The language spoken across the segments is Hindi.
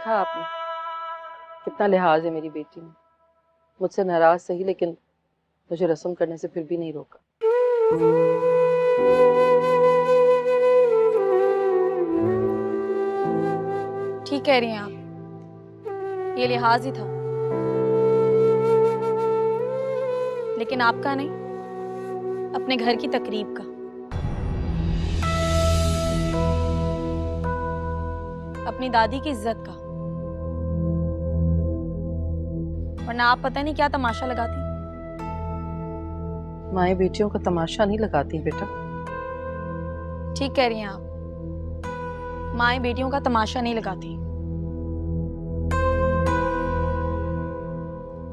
देखा आपने कितना लिहाज है मेरी बेटी में। मुझसे नाराज सही, लेकिन मुझे रस्म करने से फिर भी नहीं रोका। ठीक कह रही हैं आप, ये लिहाज ही था, लेकिन आपका नहीं, अपने घर की तकरीब का, अपनी दादी की इज्जत का। वरना आप पता नहीं क्या तमाशा लगाती। माएँ बेटियों का तमाशा नहीं लगाती बेटा। ठीक कह रही हैं आप, माएँ बेटियों का तमाशा नहीं लगाती,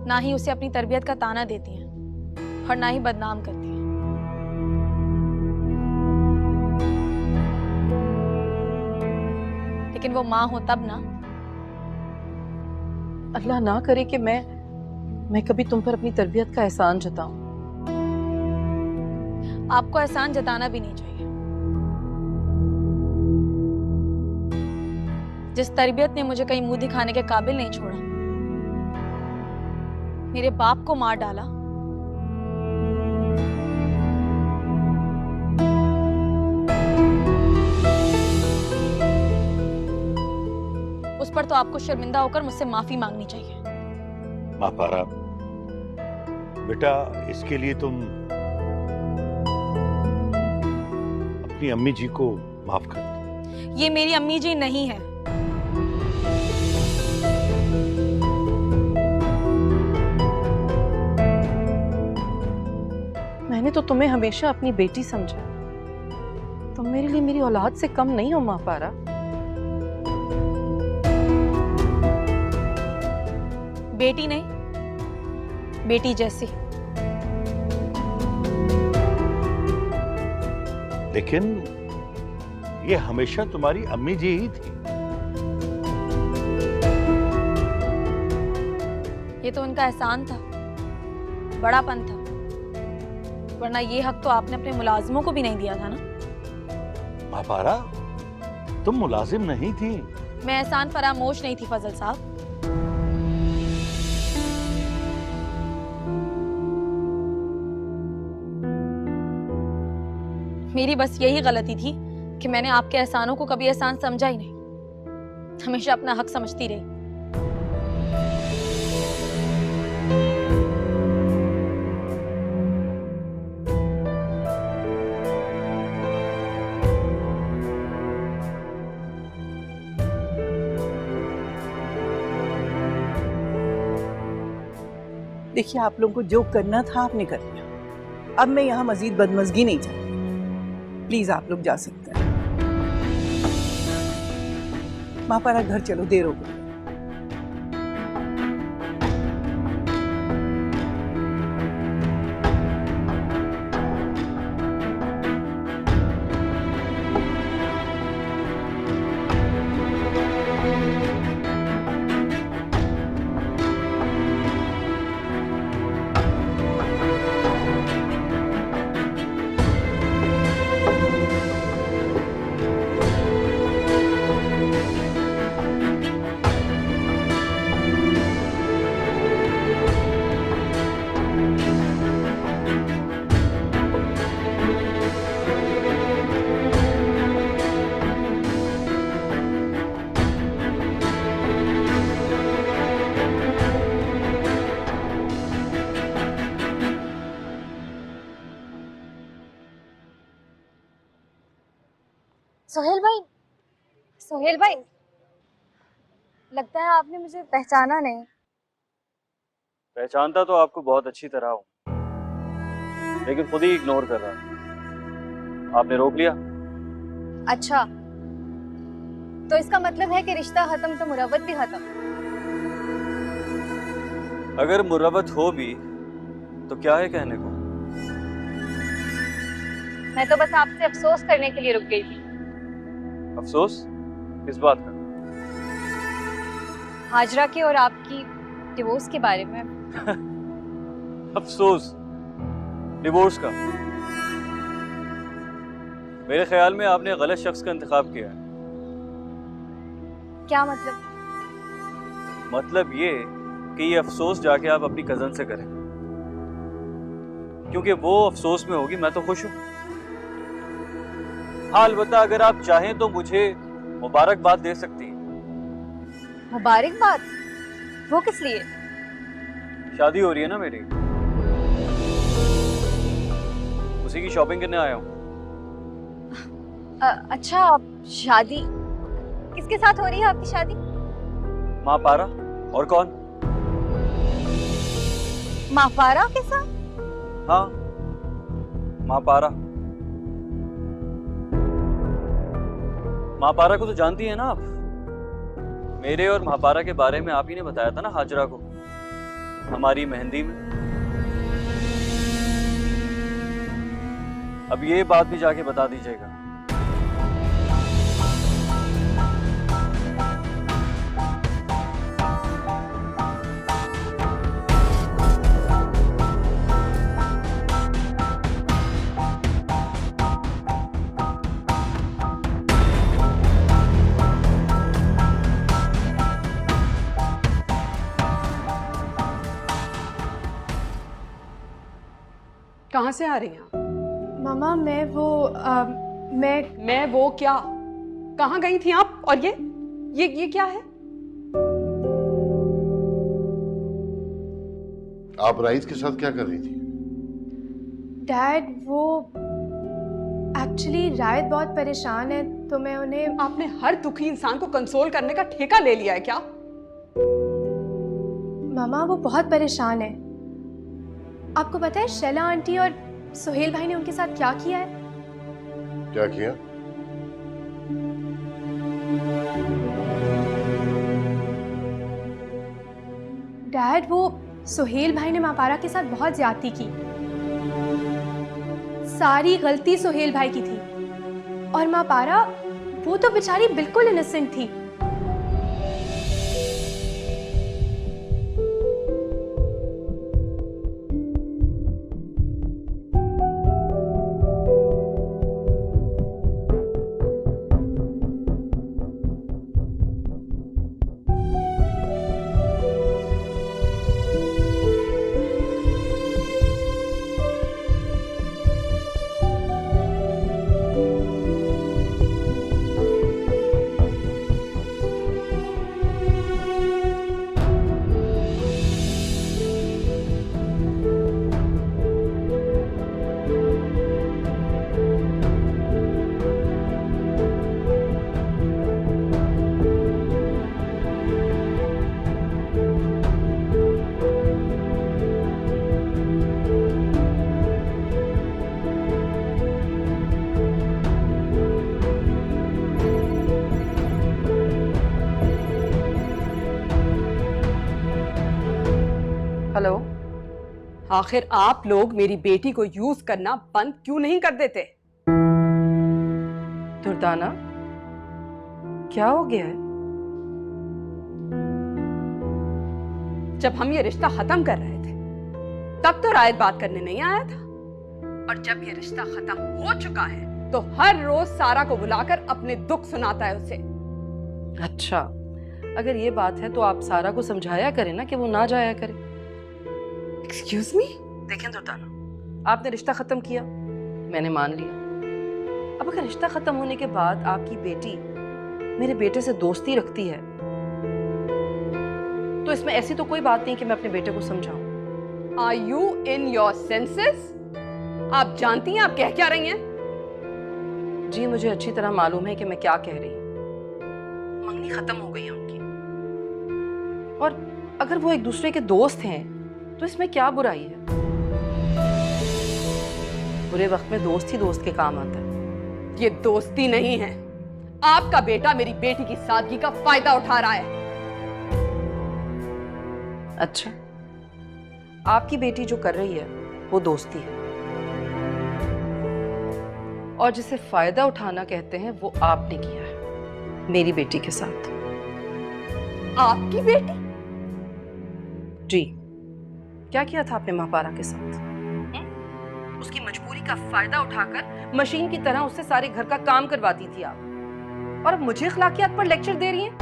ना ही उसे अपनी तरबियत का ताना देती हैं और ना ही बदनाम करती हैं। लेकिन वो माँ हो तब ना। अल्लाह ना करे कि मैं कभी तुम पर अपनी तरबियत का एहसान जताऊं। आपको एहसान जताना भी नहीं चाहिए। जिस तरबियत ने मुझे कहीं मुंह दिखाने के काबिल नहीं छोड़ा, मेरे बाप को मार डाला, उस पर तो आपको शर्मिंदा होकर मुझसे माफी मांगनी चाहिए। माँ पारा, बेटा इसके लिए तुम अपनी अम्मी जी को माफ कर दो। ये मेरी अम्मी जी नहीं है। मैंने तो तुम्हें हमेशा अपनी बेटी समझा। तुम मेरे लिए मेरी औलाद से कम नहीं हो माँ पारा। बेटी नहीं, बेटी जैसी। लेकिन ये हमेशा तुम्हारी अम्मी जी ही थी। ये तो उनका एहसान था, बड़ापन था, वरना ये हक तो आपने अपने मुलाजिमों को भी नहीं दिया था ना। माँ पारा, तुम मुलाजिम नहीं थी। मैं एहसान फरामोश नहीं थी फजल साहब। मेरी बस यही गलती थी कि मैंने आपके एहसानों को कभी एहसान समझा ही नहीं, हमेशा अपना हक समझती रही। देखिए, आप लोगों को जो करना था आपने कर लिया। अब मैं यहाँ मजीद बदमज़गी नहीं चाहती। प्लीज आप लोग जा सकते हैं। माँ पारा, घर चलो, देर हो गई। सोहेल भाई, लगता है आपने मुझे पहचाना नहीं। पहचानता तो आपको बहुत अच्छी तरह हूँ, लेकिन खुद ही इग्नोर कर रहा। आपने रोक लिया। अच्छा, तो इसका मतलब है कि रिश्ता खत्म तो मुरव्वत भी खत्म। अगर मुरव्वत हो भी तो क्या है कहने को। मैं तो बस आपसे अफसोस करने के लिए रुक गई थी। अफसोस किस बात का? हाजरा के और आपकी डिवोर्स के बारे में। अफसोस डिवोर्स का? मेरे ख्याल में आपने गलत शख्स का इंतखाब किया है। क्या मतलब? मतलब ये कि ये अफसोस जाके आप अपनी कजन से करें, क्योंकि वो अफसोस में होगी, मैं तो खुश हूं। हाँ, अलबत्ता अगर आप चाहें तो मुझे मुबारकबाद दे सकती हैं। मुबारकबाद? वो किस लिए? शादी हो रही है ना मेरी, उसी की शॉपिंग करने आया हूँ। अच्छा, शादी किसके साथ हो रही है आपकी शादी? माँ पारा, और कौन? माफारा के साथ? हाँ, माँ पारा। माँ पारा को तो जानती है ना आप। मेरे और माँ पारा के बारे में आप ही ने बताया था ना हाजरा को, हमारी मेहंदी में। अब ये बात भी जाके बता दीजिएगा। कहाँ से आ रही हैं आप? मामा मैं मैं वो क्या? कहाँ गई थी आप? और ये क्या है? आप राइस के साथ क्या कर रही थी? डैड वो एक्चुअली रायत बहुत परेशान है तो मैं उन्हें। आपने हर दुखी इंसान को कंसोल करने का ठेका ले लिया है क्या? मामा वो बहुत परेशान है। आपको पता है शैला आंटी और सुहेल भाई ने उनके साथ क्या किया है? क्या किया? डैड वो सुहेल भाई ने मापारा के साथ बहुत ज्यादती की। सारी गलती सुहेल भाई की थी और मापारा वो तो बेचारी बिल्कुल इनोसेंट थी। हेलो। आखिर आप लोग मेरी बेटी को यूज करना बंद क्यों नहीं कर देते? दुर्दाना, क्या हो गया है? जब हम ये रिश्ता खत्म कर रहे थे तब तो रायत बात करने नहीं आया था, और जब ये रिश्ता खत्म हो चुका है तो हर रोज सारा को बुलाकर अपने दुख सुनाता है उसे। अच्छा, अगर ये बात है तो आप सारा को समझाया करें ना कि वो ना जाया करे। Excuse me? देखें दुर्दाना, आपने रिश्ता खत्म किया, मैंने मान लिया। अब अगर रिश्ता खत्म होने के बाद आपकी बेटी मेरे बेटे से दोस्ती रखती है तो इसमें ऐसी तो कोई बात नहीं कि मैं अपने बेटे को समझाऊं। Are you in your senses? आप जानती हैं आप कह क्या रही हैं? जी, मुझे अच्छी तरह मालूम है कि मैं क्या कह रही हूँ। मंगनी खत्म हो गई है उनकी, और अगर वो एक दूसरे के दोस्त हैं तो इसमें क्या बुराई है? बुरे वक्त में दोस्त ही दोस्त के काम आता है। ये दोस्ती नहीं है, आपका बेटा मेरी बेटी की सादगी का फायदा उठा रहा है। अच्छा, आपकी बेटी जो कर रही है वो दोस्ती है, और जिसे फायदा उठाना कहते हैं वो आपने किया है मेरी बेटी के साथ। आपकी बेटी? जी, क्या किया था आपने महापारा के साथ? उसकी मजबूरी का फायदा उठाकर मशीन की तरह उससे सारे घर का काम करवाती थी आप, और अब मुझे अखलाकियात पर लेक्चर दे रही हैं।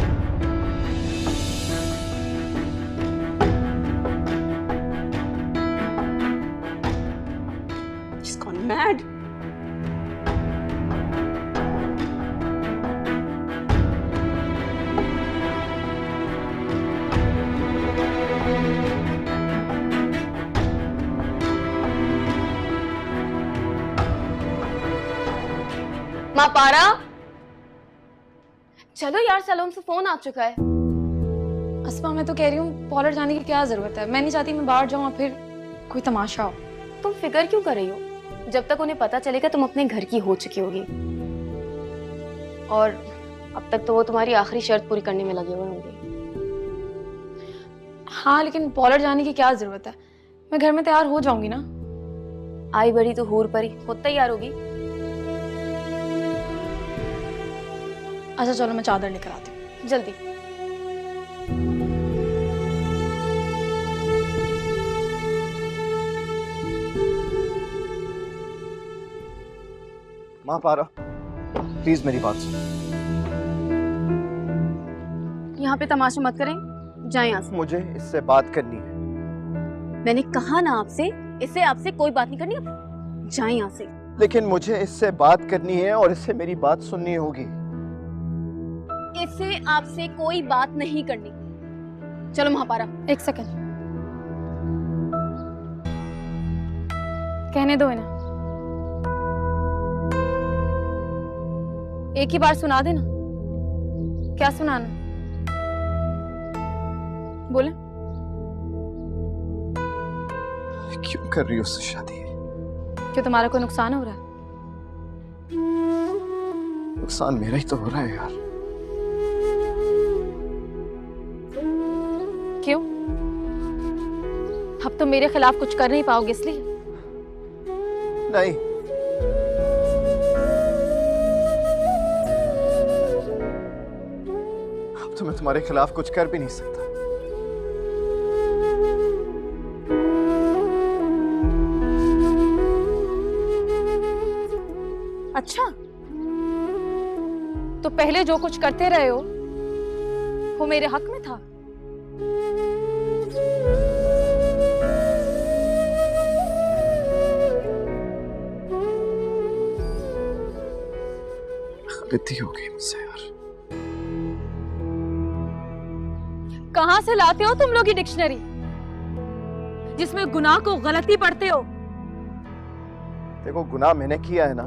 मैड? माँ पारा, चलो यार, सलोम से फोन आ चुका है। अस्मा, मैं तो कह रही हूँ पॉलर जाने की क्या जरूरत है? मैं नहीं चाहती मैं बाहर जाऊँ और फिर कोई तमाशा हो। तुम फिक्र क्यों कर रही हो? जब तक उन्हें पता चलेगा तुम अपने घर की हो चुकी होगी, और अब तक तो वो तुम्हारी आखिरी शर्त पूरी करने में लगे हुए होंगे। हाँ, लेकिन पॉलर जाने की क्या जरूरत है? मैं घर में तैयार हो जाऊंगी ना। आई बड़ी तो हूर परी, खुद तैयार होगी। अच्छा चलो, मैं चादर लेकर आती हूँ। जल्दी। माँ पारा, प्लीज मेरी बात सुन। यहाँ पे तमाशा मत करें, जाएं यहाँ से। मुझे इससे बात करनी है। मैंने कहा ना आपसे, इससे आपसे कोई बात नहीं करनी, जाएं यहाँ से। लेकिन मुझे इससे बात करनी है और इससे मेरी बात सुननी होगी। इससे आपसे कोई बात नहीं करनी। चलो महापारा। एक सेकंड, कहने दो इन्हें। एक ही बार सुना देना। क्या सुनाना? बोले। क्यों कर रही हो उससे शादी? क्यों, तुम्हारा कोई नुकसान हो रहा है? नुकसान मेरा ही तो हो रहा है यार। क्यों? अब तुम मेरे खिलाफ कुछ कर नहीं पाओगे इसलिए? नहीं, अब तो मैं तुम्हारे खिलाफ कुछ कर भी नहीं सकता। अच्छा, तो पहले जो कुछ करते रहे हो वो मेरे हक में था? गलती हो गई मुझसे यार। कहां से लाते हो तुम लोग ये डिक्शनरी जिसमें गुनाह को गलती पढ़ते हो? देखो, गुनाह मैंने किया है ना,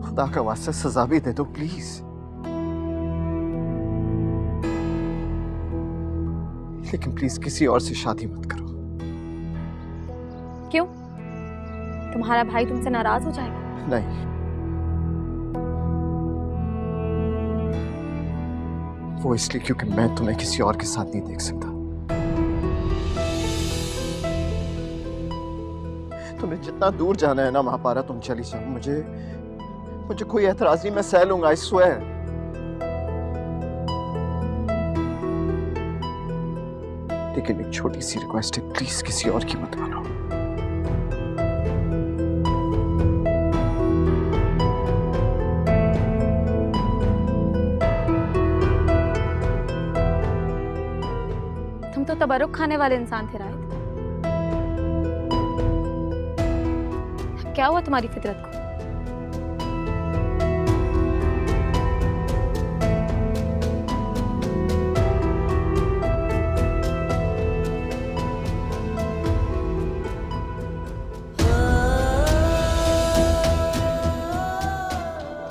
खुदा का वास्ते सजा भी दे दो प्लीज। लेकिन प्लीज किसी और से शादी मत करो। क्यों? तुम्हारा भाई तुमसे नाराज हो जाएगा? नहीं, वो इसलिए क्योंकि मैं तुम्हें किसी और के साथ नहीं देख सकता। तुम्हें जितना दूर जाना है ना महापारा, तुम चली जाओ। मुझे कोई एतराज नहीं, मैं सह लूंगा, आई स्वेयर। लेकिन एक छोटी सी रिक्वेस्ट है, प्लीज किसी और की मत बनाओ। तुम तो तबरुक खाने वाले इंसान थे राहित। क्या हुआ तुम्हारी फितरत को?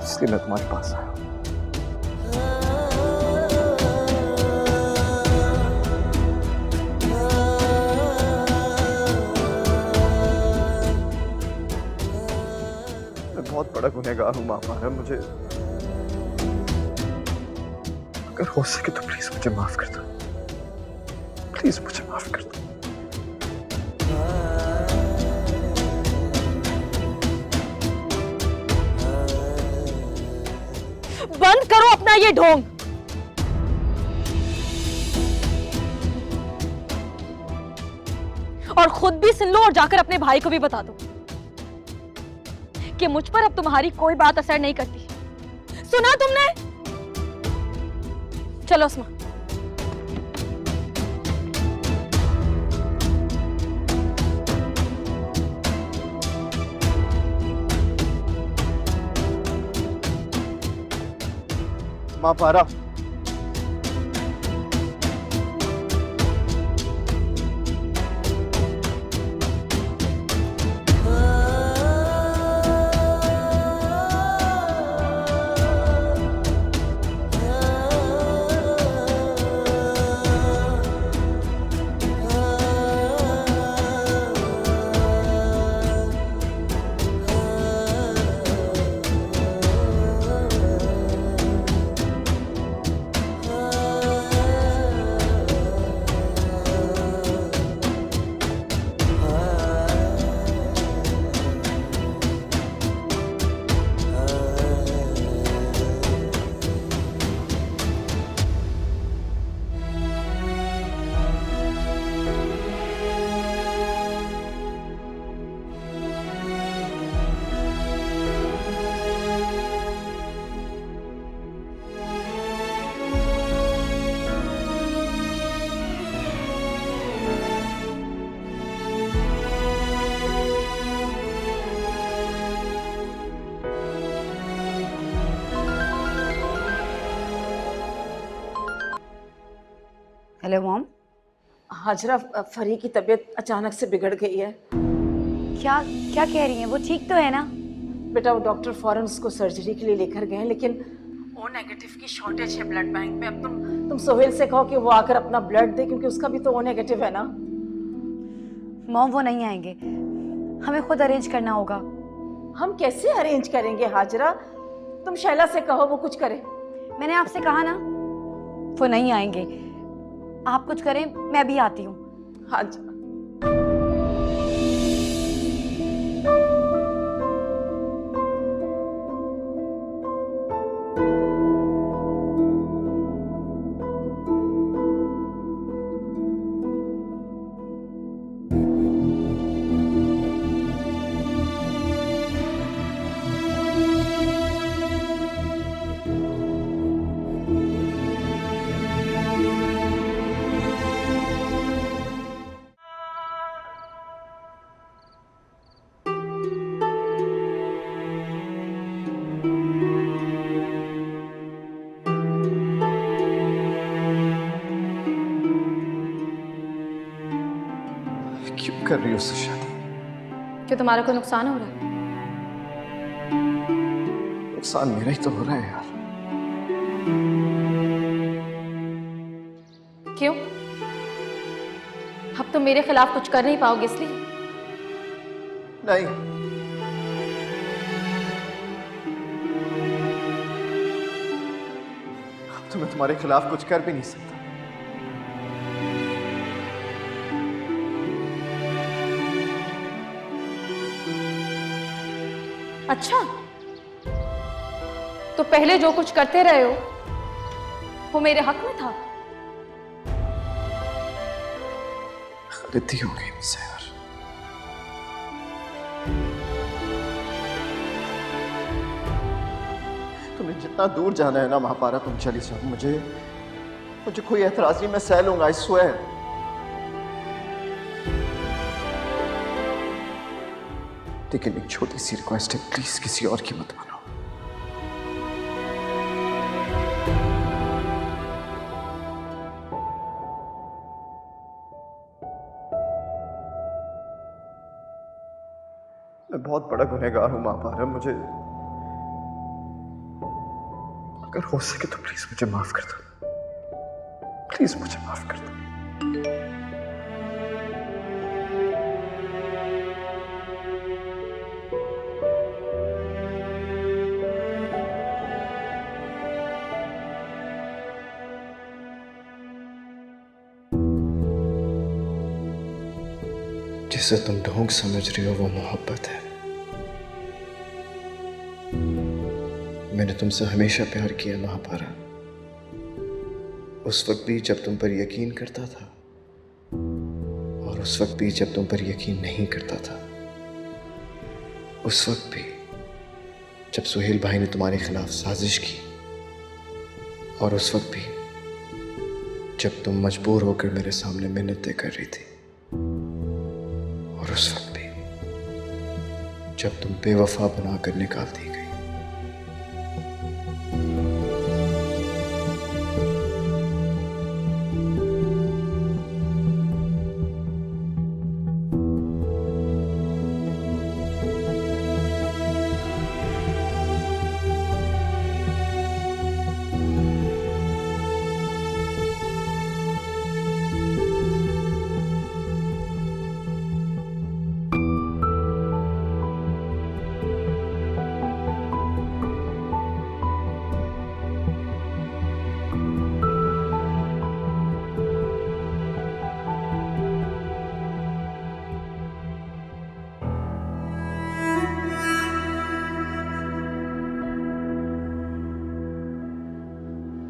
इसलिए मैं तुम्हारे पास आया। मैं बहुत बड़ा गुनहगार हूँ महापारा, मुझे अगर हो सके तो प्लीज मुझे माफ कर दो। प्लीज मुझे माफ कर दो। बंद करो अपना ये ढोंग। और खुद भी सुन लो और जाकर अपने भाई को भी बता दो कि मुझ पर अब तुम्हारी कोई बात असर नहीं करती। सुना तुमने? चलो अस्मा। Mahapara, hello mom. हाजरा, फरी की तबीयत अचानक से बिगड़ गई है। क्या क्या कह रही हैं? वो ठीक तो है ना? बेटा, वो डॉक्टर फौरन उसको सर्जरी के लिए लेकर गए हैं, लेकिन ओ नेगेटिव की शॉर्टेज है ब्लड बैंक में। अब तुम सोहेल से कहो कि वो आकर अपना ब्लड दे, क्योंकि उसका भी तो ओ नेगेटिव है ना। मॉम वो नहीं आएंगे, हमें खुद अरेंज करना होगा। हम कैसे अरेंज करेंगे हाजरा? तुम शैला से कहो वो कुछ करे। मैंने आपसे कहा ना वो नहीं आएंगे। आप कुछ करें, मैं भी आती हूँ। हाजरा, क्यों कर रही हो उससे शादी? क्यों, तुम्हारा कोई नुकसान हो रहा है? नुकसान मेरा ही तो हो रहा है यार। क्यों? अब तुम मेरे खिलाफ कुछ कर नहीं पाओगे इसलिए? नहीं, अब तो मैं तुम्हारे खिलाफ कुछ कर भी नहीं सकता। अच्छा, तो पहले जो कुछ करते रहे हो वो मेरे हक में था। गलती हो गई मुझसे यार। तुम्हें जितना दूर जाना है ना महापारा, तुम चली जाओ। मुझे कोई एतराज नहीं, मैं सह लूंगा, आई स्वेयर। लेकिन एक छोटी सी रिक्वेस्ट है, प्लीज किसी और की मत मानो। मैं बहुत बड़ा गुनहगार हूं महापारा, मुझे अगर हो सके तो प्लीज मुझे माफ कर दो। प्लीज मुझे माफ कर दो। जिसे तुम ढोंग समझ रही हो वो मोहब्बत है। मैंने तुमसे हमेशा प्यार किया महापारा, उस वक्त भी जब तुम पर यकीन करता था और उस वक्त भी जब तुम पर यकीन नहीं करता था, उस वक्त भी जब सुहेल भाई ने तुम्हारे खिलाफ साजिश की और उस वक्त भी जब तुम मजबूर होकर मेरे सामने मिन्नतें कर रही थी और उस वक्त भी जब तुम बेवफा बनाकर निकाल दी गई।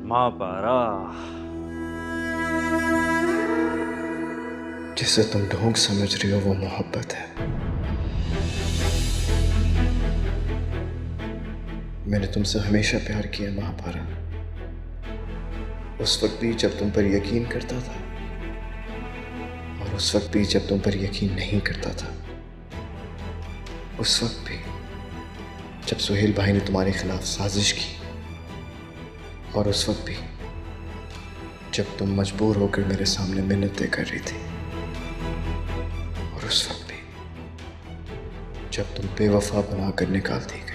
महापारा, जिसे तुम ढोंग समझ रही हो वो मोहब्बत है। मैंने तुमसे हमेशा प्यार किया महापारा, उस वक्त भी जब तुम पर यकीन करता था और उस वक्त भी जब तुम पर यकीन नहीं करता था, उस वक्त भी जब सुहेल भाई ने तुम्हारे खिलाफ साजिश की और उस वक्त भी जब तुम मजबूर होकर मेरे सामने मिन्नतें कर रही थी और उस वक्त भी जब तुम बेवफा बनाकर निकाल दी गई।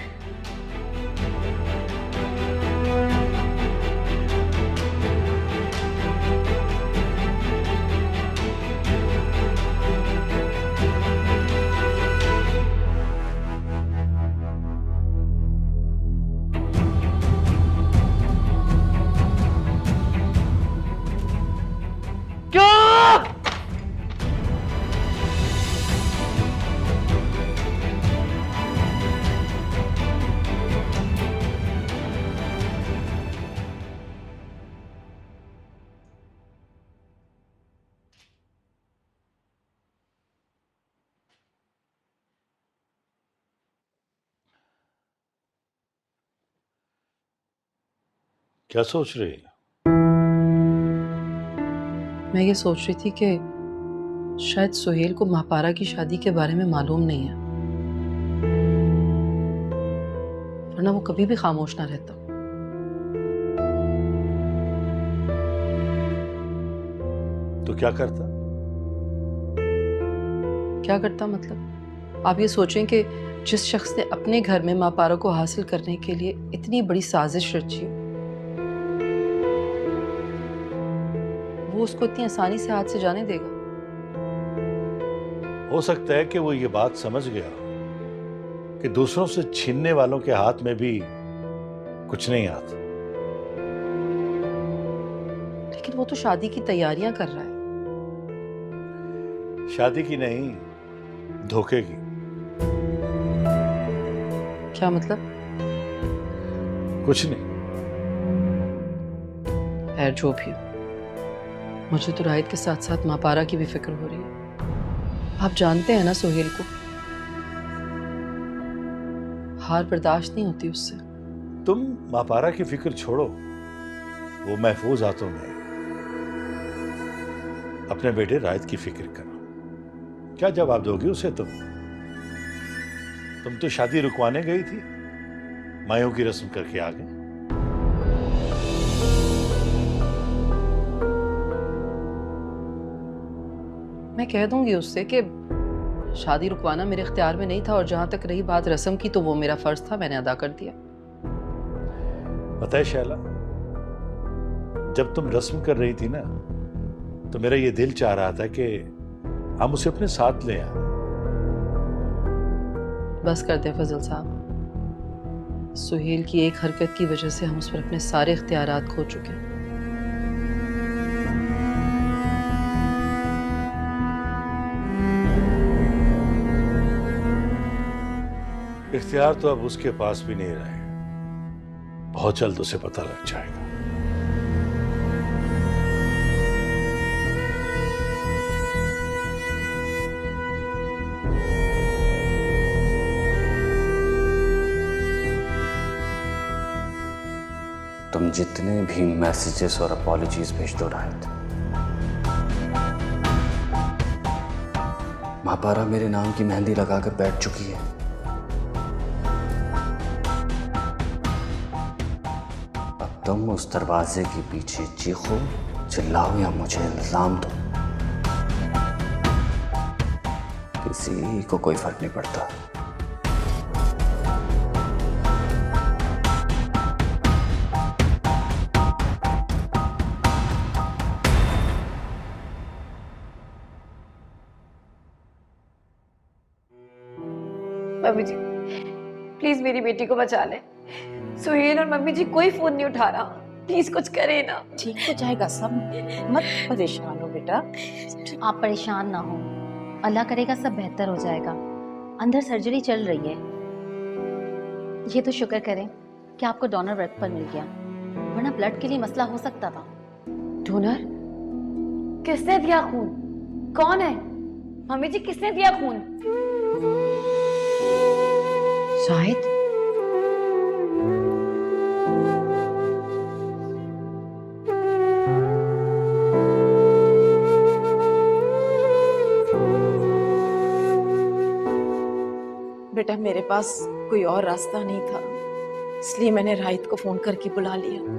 क्या सोच रही है? मैं ये सोच रही थी कि शायद सुहेल को महापारा की शादी के बारे में मालूम नहीं है, वरना वो कभी भी खामोश ना रहता। तो क्या करता? क्या करता मतलब? आप ये सोचें कि जिस शख्स ने अपने घर में महापारा को हासिल करने के लिए इतनी बड़ी साजिश रची, वो उसको इतनी आसानी से हाथ से जाने देगा? हो सकता है कि वो ये बात समझ गया कि दूसरों से छीनने वालों के हाथ में भी कुछ नहीं आता। लेकिन वो तो शादी की तैयारियां कर रहा है। शादी की नहीं, धोखे की। क्या मतलब? कुछ नहीं। खैर जो भी हो, मुझे तो राहित के साथ साथ महापारा की भी फिक्र हो रही है। आप जानते हैं ना सुहेल को, हार बर्दाश्त नहीं होती उससे। तुम महापारा की फिक्र छोड़ो, वो महफूज हाथों में है। अपने बेटे राहित की फिक्र करो। क्या जवाब दोगी उसे? तुम तो शादी रुकवाने गई थी, मायों की रस्म करके आ गए। मैं कह दूंगी उससे कि शादी रुकवाना मेरे इख्तियार में नहीं था, और जहां तक रही बात रस्म की, तो वो मेरा फर्ज था, मैंने अदा कर दिया। पता है शैला, जब तुम रस्म कर रही थी ना, तो मेरा ये दिल चाह रहा था कि हम उसे अपने साथ ले आए। बस कर दे फजल साहब, सुहेल की एक हरकत की वजह से हम उस पर अपने सारे इख्तियारात खो चुके हैं। इख्तियार तो अब उसके पास भी नहीं रहे, बहुत जल्द उसे पता लग जाएगा। तुम जितने भी मैसेजेस और अपॉलॉजीज भेज दो राहित, महापारा मेरे नाम की मेहंदी लगाकर बैठ चुकी है। अब तुम उस दरवाजे के पीछे चीखो, चिल्लाओ या मुझे इल्जाम दो, किसी को कोई फर्क नहीं पड़ता। मम्मी जी प्लीज मेरी बेटी को बचा ले। सुहेल और मम्मी जी कोई फोन नहीं उठा रहा, प्लीज कुछ करे ना। ठीक हो जाएगा सब, मत परेशान हो बेटा। आप परेशान ना हो, अल्लाह करेगा सब बेहतर हो जाएगा। अंदर सर्जरी चल रही है। ये तो शुक्र करें कि आपको डोनर वर्क पर मिल गया। वरना ब्लड के लिए मसला हो सकता था। डोनर? किसने दिया खून? कौन है? मम्मी जी किसने दिया खून? शाहिद? बेटा मेरे पास कोई और रास्ता नहीं था, इसलिए मैंने राहित को फोन करके बुला लिया।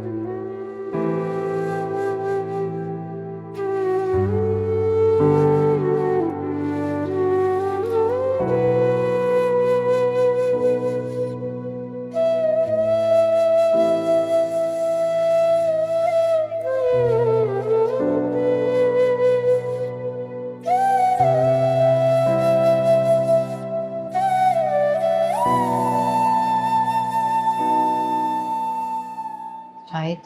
शायद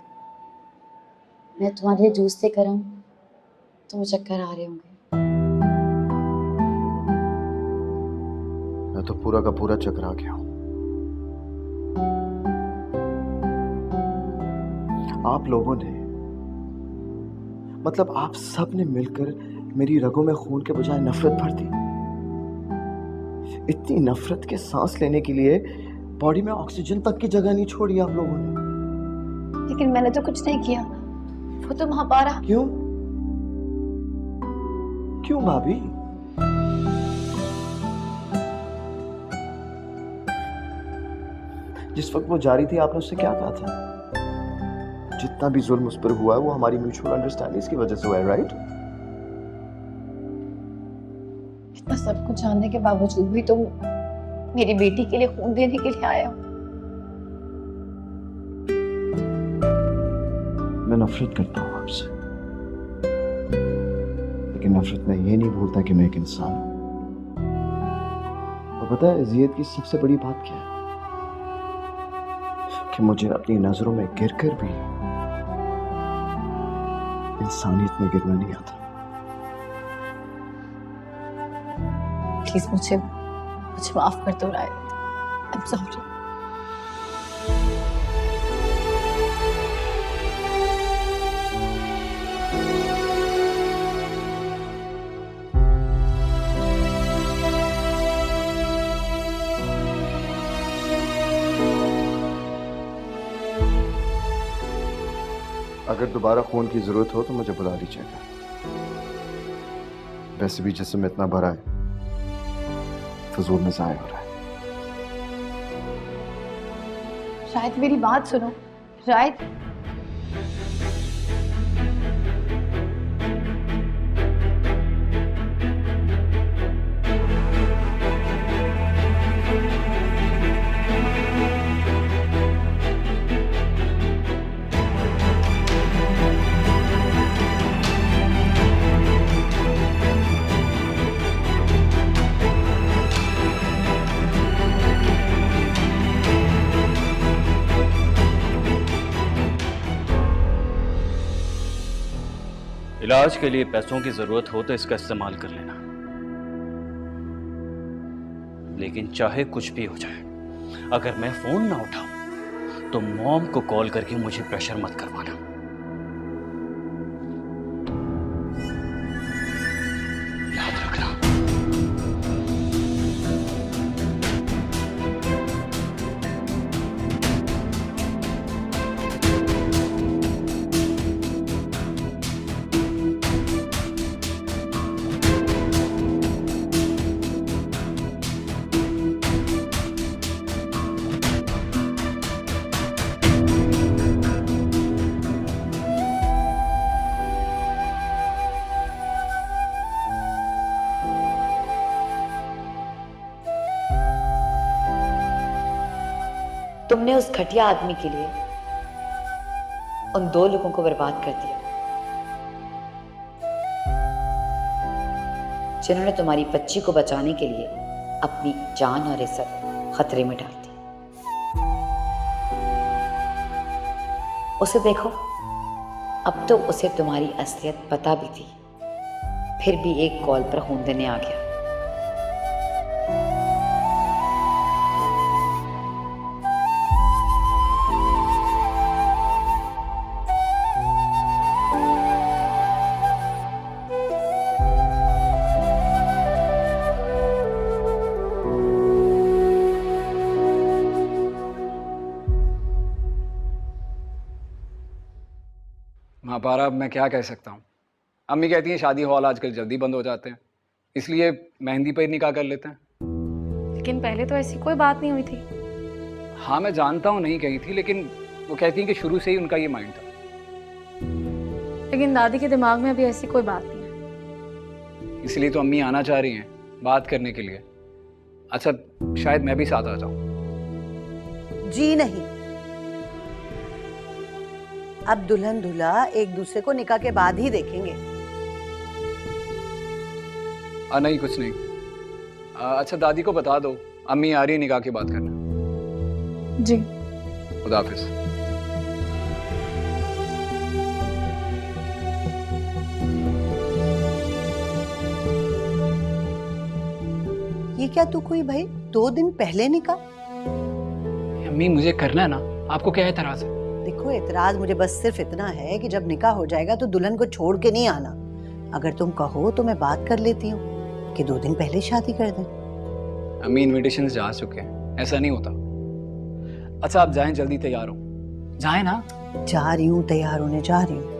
मैं तुम्हारे लिए जूस लेकर आऊं, तुम्हें चक्कर आ रहे होंगे। मैं तो पूरा का पूरा चकरा गया हूं। आप लोगों ने, मतलब आप सब ने मिलकर मेरी रगों में खून के बजाय नफरत भर दी। इतनी नफरत के सांस लेने के लिए बॉडी में ऑक्सीजन तक की जगह नहीं छोड़ी आप लोगों ने। लेकिन मैंने तो कुछ नहीं किया, वो तो महापारा। क्यों? क्यों भाभी? जिस वक्त वो जा रही थी आपने उससे क्या कहा था? जितना भी जुल्म उस पर हुआ है वो हमारी म्यूचुअल अंडरस्टैंडिंग की वजह से हुआ है, राइट? इतना सब कुछ जानने के बावजूद भी तुम मेरी बेटी के लिए खून देने के लिए आए हो। मैं नफरत करता हूँ आपसे, लेकिन नफरत में ये नहीं भूलता कि मैं एक इंसान हूं। तो पता है अजियत की सबसे बड़ी बात क्या है? कि मुझे अपनी नजरों में गिरकर भी इंसानियत में गिरना नहीं आता। प्लीज मुझे माफ कर दो राय। I am sorry. अगर दोबारा खून की जरूरत हो तो मुझे बुला लीजिएगा। वैसे भी जिस्म इतना भरा है, फजूल में जाया हो रहा है। शायद मेरी बात सुनो। शायद इलाज के लिए पैसों की जरूरत हो तो इसका इस्तेमाल कर लेना, लेकिन चाहे कुछ भी हो जाए, अगर मैं फोन ना उठाऊं तो मॉम को कॉल करके मुझे प्रेशर मत करवाना। याद रखना। तुमने उस घटिया आदमी के लिए उन 2 लोगों को बर्बाद कर दिया जिन्होंने तुम्हारी बच्ची को बचाने के लिए अपनी जान और इज्जत खतरे में डाल दी। उसे देखो, अब तो उसे तुम्हारी असलियत पता भी थी, फिर भी एक कॉल पर खून देने आ गया। महापारा, मैं क्या कह सकता हूँ। अम्मी कहती हैं शादी हॉल आजकल जल्दी बंद हो जाते हैं, इसलिए मेहंदी पर ही निकाह कर लेते हैं। लेकिन पहले तो ऐसी कोई बात नहीं हुई थी। हाँ मैं जानता हूँ नहीं कही थी, लेकिन वो कहती हैं कि शुरू से ही उनका ये माइंड था। लेकिन दादी के दिमाग में अभी ऐसी कोई बात नहीं है। इसलिए तो अम्मी आना चाह रही हैं बात करने के लिए। अच्छा शायद मैं भी साथ आ जाऊँ। जी नहीं, अब दुल्हन दूल्हा एक दूसरे को निकाह के बाद ही देखेंगे। नहीं कुछ नहीं। अच्छा दादी को बता दो अम्मी आ रही है निकाह की बात करना। जी। खुदा हाफिज। ये क्या तू कोई भाई 2 दिन पहले निकाह? अम्मी मुझे करना है ना, आपको क्या एतराज है? देखो एतराज मुझे बस सिर्फ इतना है कि जब निकाह हो जाएगा तो दुल्हन को छोड़ के नहीं आना। अगर तुम कहो तो मैं बात कर लेती हूँ कि 2 दिन पहले शादी कर दें। अम्मी इनविटेशंस जा चुके हैं, ऐसा नहीं होता। अच्छा आप जाएं, जल्दी तैयार हो जाएं ना। जा रही हूँ, तैयार होने जा रही हूँ।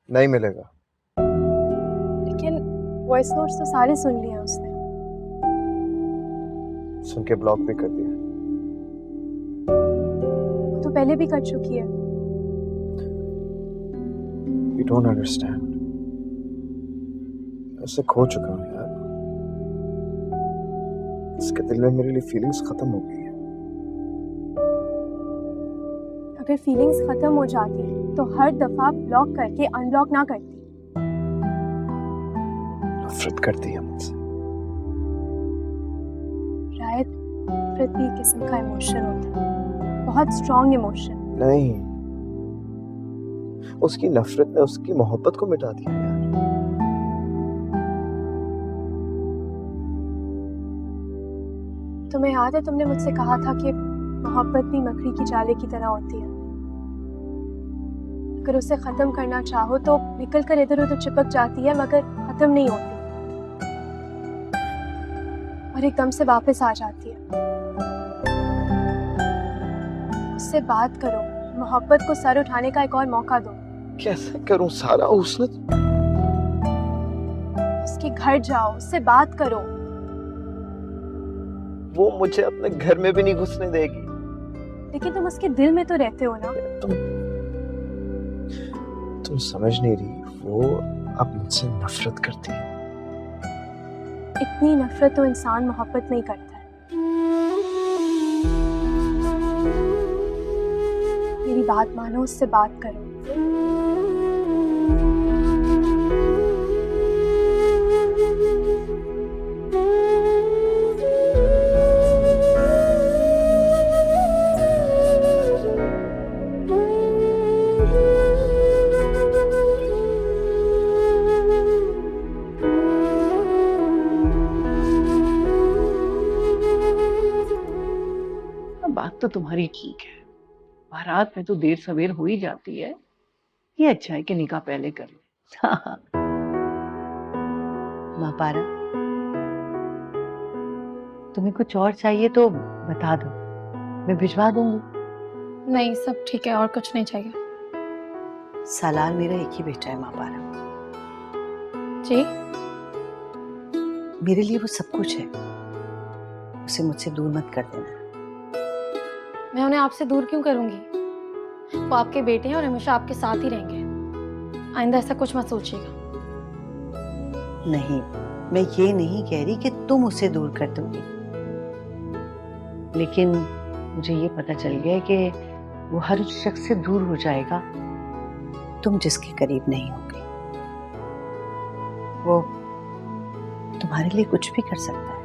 नहीं मिलेगा। लेकिन वॉइस नोट्स तो सारे सुन लिए उसने। सुन के ब्लॉक भी कर दिया। वो तो पहले भी कर चुकी है। You don't understand. ऐसे खो चुका हूँ यार। इसके दिल में मेरे लिए फीलिंग्स खत्म हो गई है। अगर फीलिंग्स खत्म हो जाती तो हर दफा ब्लॉक करके अनब्लॉक ना करती। नफरत करती है मुझसे। शायद नफरत भी एक किस्म का इमोशन होता है, बहुत स्ट्रॉन्ग इमोशन। नहीं, उसकी नफरत ने उसकी मोहब्बत को मिटा दिया यार। तुम्हें याद है तुमने मुझसे कहा था कि मोहब्बत भी मकड़ी की जाले की तरह होती है। अगर उसे खत्म करना चाहो तो निकल कर इधर उधर चिपक जाती है मगर खत्म नहीं होती और एकदम से वापस आ जाती है। उससे बात करो, मोहब्बत को सर उठाने का एक और मौका दो। कैसे करूं सारा? उसने उसके घर जाओ, उससे बात करो। वो मुझे अपने घर में भी नहीं घुसने देगी। लेकिन तुम उसके दिल में तो रहते हो ना। तुम समझ नहीं रही, वो अब मुझसे नफरत करती है। इतनी नफरत तो इंसान मोहब्बत नहीं करता है। मेरी बात मानो, उससे बात करो। बात तो तुम्हारी ठीक है, बारात में तो देर सवेर हो ही जाती है। ये अच्छा है कि निकाह पहले कर ले। माँ पारा, तुम्हें कुछ और चाहिए तो बता दो, मैं भिजवा दूंगी। नहीं सब ठीक है, और कुछ नहीं चाहिए। सलाल मेरा एक ही बेटा है माँ पारा। जी? मेरे लिए वो सब कुछ है, उसे मुझसे दूर मत कर देना। मैं उन्हें आपसे दूर क्यों करूंगी? वो आपके बेटे हैं और हमेशा आपके साथ ही रहेंगे। आइंदा ऐसा कुछ मत सोचिएगा। नहीं, मैं ये नहीं कह रही कि तुम उसे दूर कर दोगी, लेकिन मुझे ये पता चल गया है कि वो हर उस शख्स से दूर हो जाएगा तुम जिसके करीब नहीं होगी। वो तुम्हारे लिए कुछ भी कर सकता है।